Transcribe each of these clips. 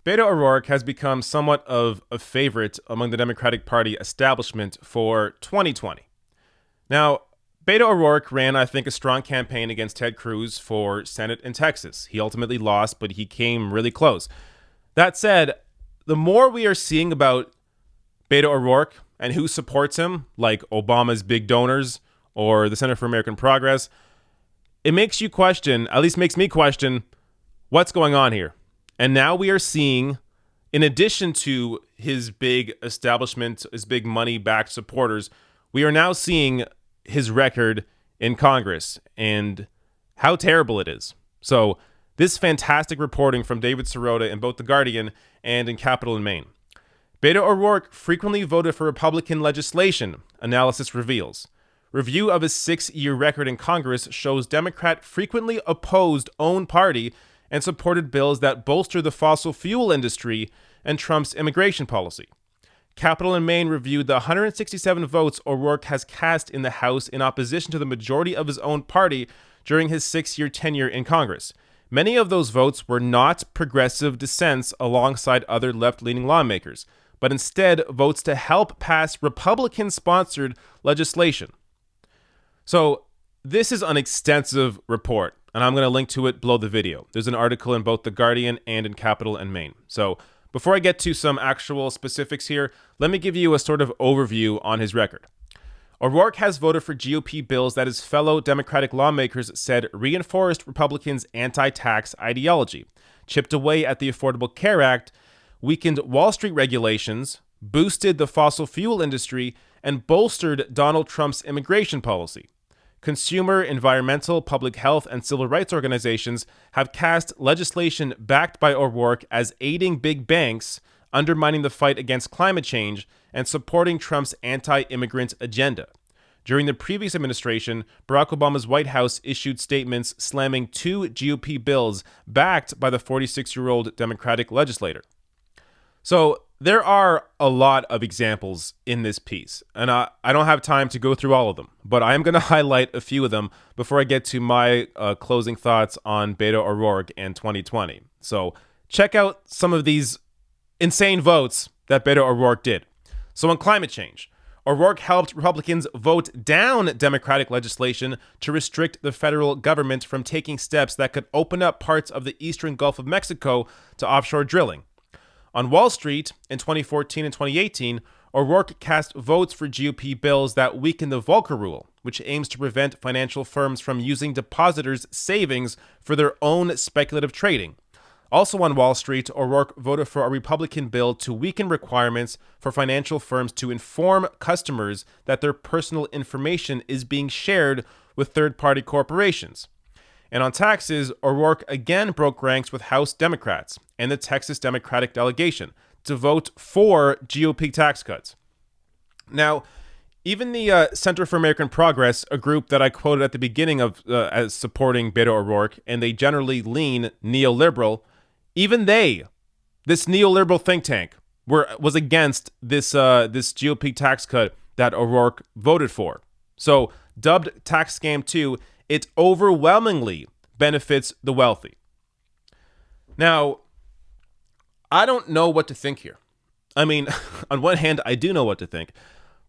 Beto O'Rourke has become somewhat of a favorite among the Democratic Party establishment for 2020. Now, Beto O'Rourke ran, I think, a strong campaign against Ted Cruz for Senate in Texas. He ultimately lost, but he came really close. That said, the more we are seeing about Beto O'Rourke and who supports him, like Obama's big donors or the Center for American Progress, it makes you question, at least makes me question, what's going on here. And now we are seeing, in addition to his big establishment, his big money-backed supporters, we are now seeing his record in Congress and how terrible it is. So this fantastic reporting from David Sirota in both The Guardian and in Capital in Maine. Beto O'Rourke frequently voted for Republican legislation, analysis reveals. Review of his 6-year record in Congress shows Democrat frequently opposed own party and supported bills that bolster the fossil fuel industry and Trump's immigration policy. Capital in Maine reviewed the 167 votes O'Rourke has cast in the House in opposition to the majority of his own party during his 6-year tenure in Congress. Many of those votes were not progressive dissents alongside other left-leaning lawmakers, but instead votes to help pass Republican-sponsored legislation. So this is an extensive report, and I'm going to link to it below the video. There's an article in both The Guardian and in Capital and Maine. So before I get to some actual specifics here, let me give you a sort of overview on his record. O'Rourke has voted for GOP bills that his fellow Democratic lawmakers said reinforced Republicans' anti-tax ideology, chipped away at the Affordable Care Act, weakened Wall Street regulations, boosted the fossil fuel industry, and bolstered Donald Trump's immigration policy. Consumer, environmental, public health, and civil rights organizations have cast legislation backed by O'Rourke as aiding big banks, undermining the fight against climate change, and supporting Trump's anti-immigrant agenda. During the previous administration, Barack Obama's White House issued statements slamming 2 GOP bills backed by the 46-year-old Democratic legislator. So there are a lot of examples in this piece, and I don't have time to go through all of them, but I am going to highlight a few of them before I get to my closing thoughts on Beto O'Rourke and 2020. So check out some of these insane votes that Beto O'Rourke did. So on climate change, O'Rourke helped Republicans vote down Democratic legislation to restrict the federal government from taking steps that could open up parts of the eastern Gulf of Mexico to offshore drilling. On Wall Street in 2014 and 2018, O'Rourke cast votes for GOP bills that weaken the Volcker Rule, which aims to prevent financial firms from using depositors' savings for their own speculative trading. Also on Wall Street, O'Rourke voted for a Republican bill to weaken requirements for financial firms to inform customers that their personal information is being shared with third-party corporations. And on taxes, O'Rourke again broke ranks with House Democrats and the Texas Democratic delegation to vote for GOP tax cuts. Now, even the Center for American Progress, a group that I quoted at the beginning of as supporting Beto O'Rourke, and they generally lean neoliberal, even they, this neoliberal think tank, was against this GOP tax cut that O'Rourke voted for. So, dubbed Tax Scam 2, it overwhelmingly benefits the wealthy. Now, I don't know what to think here. I mean, on one hand, I do know what to think.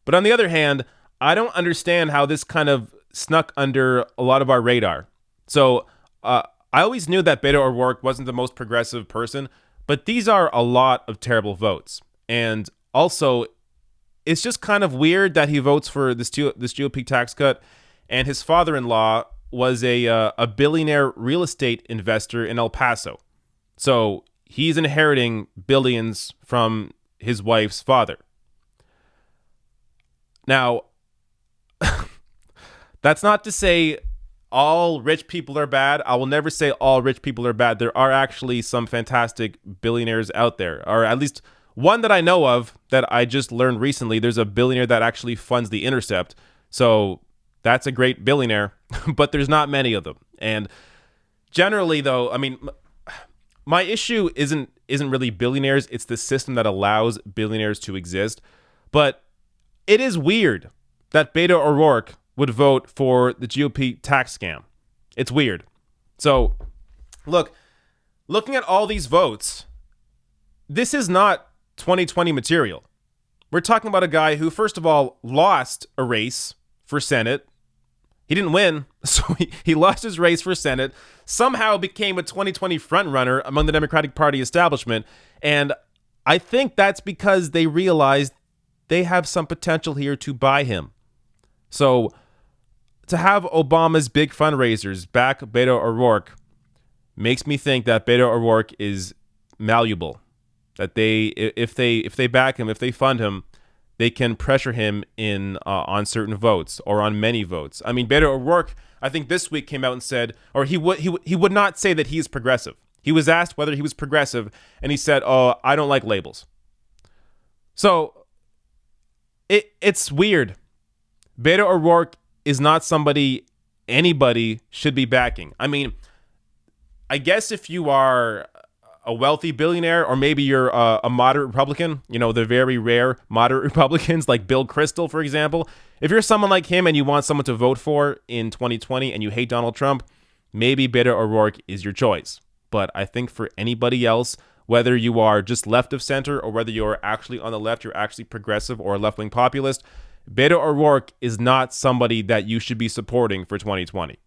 But on the other hand, I don't understand how this kind of snuck under a lot of our radar. So, I always knew that Beto O'Rourke wasn't the most progressive person, but these are a lot of terrible votes. And also, it's just kind of weird that he votes for this GOP tax cut. And his father-in-law was a billionaire real estate investor in El Paso. So he's inheriting billions from his wife's father. Now, that's not to say all rich people are bad. I will never say all rich people are bad. There are actually some fantastic billionaires out there, or at least one that I know of that I just learned recently. There's a billionaire that actually funds The Intercept. So that's a great billionaire, but there's not many of them. And generally, though, I mean, my issue isn't really billionaires. It's the system that allows billionaires to exist. But it is weird that Beto O'Rourke would vote for the GOP tax scam. It's weird. So, looking at all these votes, this is not 2020 material. We're talking about a guy who, first of all, lost a race for Senate. He didn't win, so he lost his race for Senate, somehow became a 2020 frontrunner among the Democratic Party establishment. And I think that's because they realized they have some potential here to buy him. So to have Obama's big fundraisers back Beto O'Rourke makes me think that Beto O'Rourke is malleable. That if they back him, if they fund him, they can pressure him in on certain votes or on many votes. I mean, Beto O'Rourke, I think this week came out and said, or he would not say that he is progressive. He was asked whether he was progressive, and he said, "Oh, I don't like labels." So it's weird. Beto O'Rourke is not somebody anybody should be backing. I mean, I guess if you are a wealthy billionaire, or maybe you're a moderate Republican, the very rare moderate Republicans like Bill Kristol, for example. If you're someone like him and you want someone to vote for in 2020 and you hate Donald Trump, maybe Beto O'Rourke is your choice. But I think for anybody else, whether you are just left of center or whether you're actually on the left, you're actually progressive or a left-wing populist, Beto O'Rourke is not somebody that you should be supporting for 2020.